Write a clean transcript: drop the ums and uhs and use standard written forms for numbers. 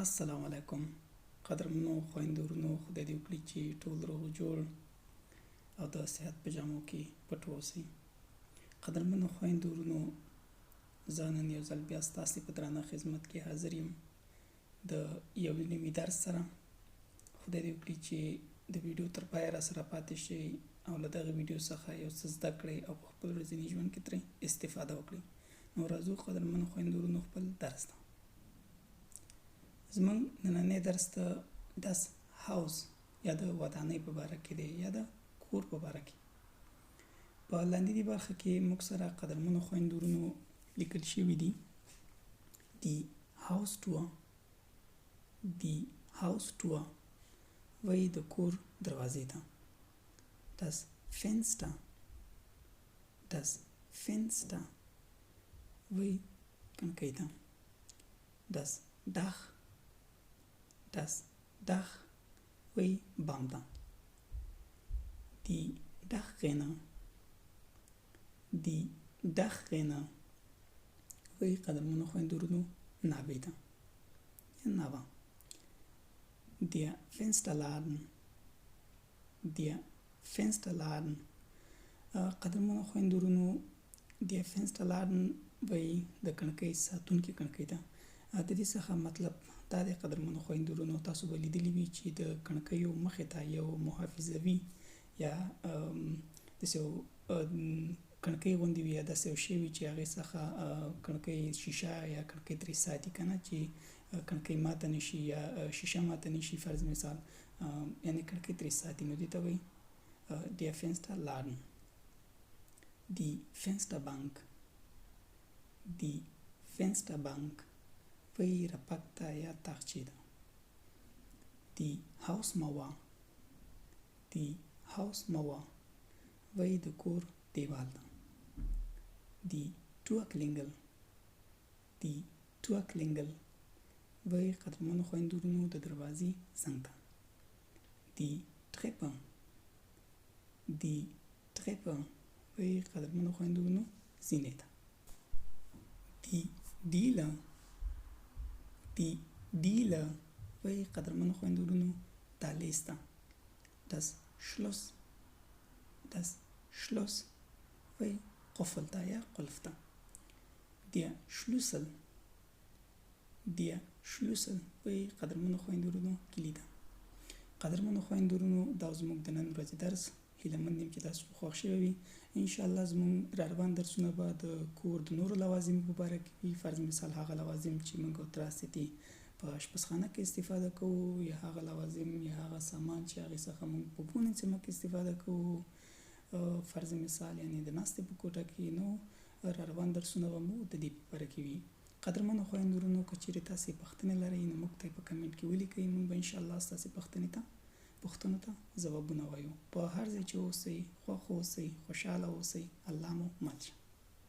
السلام علیکم قدرمنو خویندو ورونو خدای دې وکړي چې ټول روغ جوړ او د صحت په جامو کې پټ اوسئ. قدرمنو خویندو ورونو زه نن یو ځل بیا ستاسې په درانه خدمت کې حاضر یم د یو نوي درس سره. خدای دې وکړي چې د ویډیو تر پایه راسره پاتې شئ او له دغه ویډیو څخه یو څه زده کړئ او په خپل ورځني ژوند کې ترې استفاده وکړئ. نو راځو قدرمنو خویندو ورونو خپل درس ته. زموږ نننی درس د das Haus یا د ودانۍ په باره کې دی یا د کور په باره کې. په لاندې برخه کې موږ سره قدرمنو خویندو ورونو لیکل شوي دي die Haustür وایي د کور دروازې ته. das Fenster وایي کړکۍ ته. das Dach وایي بام ته. die Dachrinne وایي قدرمنو خویندو ورونو ناوې ته یا ناوه. der Fensterladen قدرمنو خویندو ورونو der Fensterladen وایي د کړکۍ ساتونکي کړکۍ ته. د دې څخه مطلب دا دی قدرمنو خویندو ورونو، تاسو به لیدلي وي چې د کړکیو مخې ته یو محافظوي یا داسې یو کړکۍ غوندې وي یا داسې یو شی وي چې هغې څخه کړکۍ شیشه یا کړکۍ ترې ساتي که نه، چې کړکۍ ماته نه شي یا شیشه ماته نه شي، فرض مثال یعنې کړکۍ ترې ساتي. نو دې ته وایي der Fensterladen. die Fensterbank وایي رپک ته یا تاقچې ته. die Hausmauer وایي د کور دیوال ته. die Türklingel وایي قدرمنو خویندو ورونو د دروازې زنګ ته. die Treppe وایي قدرمنو خویندو ورونو زینې ته. die Diele وایي قدرمنو خویندو ورونو دهلیز ته. das Schloss وایي قفل ته یا قلف ته. der Schlüssel وایي قدرمنو خویندو ورونو کلي ته. قدرمنو خویندو ورونو دا زموږ د نن ورځې درس. هیله مند یم چې تاسو خوښ شوی وي. انشاءالله زموږ را روان درسونه به د کور د نورو لوازمو په باره کې وي. فرض مثال هغه لوازم چې موږ تراستی په اشپزخانه کې استفاده کوو، یا هغه لوازم یا هغه سامان چې هغې څخه موږ په بونې کې استفاده کوو، فرض مثال یعنې د ناستې په کوټه کې. نو را روان درسونه به مو د دې په باره کې وي. قدرمنو خویندو ورونو که چیرې تاسې پوښتنې لرئ نو موږ ته یې په کمنټ کې ولیکئ. موږ به انشاءالله ستاسې پوښتنو ته ځوابونه وایو. په هر ځای چې اوسئ خوښ اوسئ، خوشحاله اوسئ. الله مو مل شه.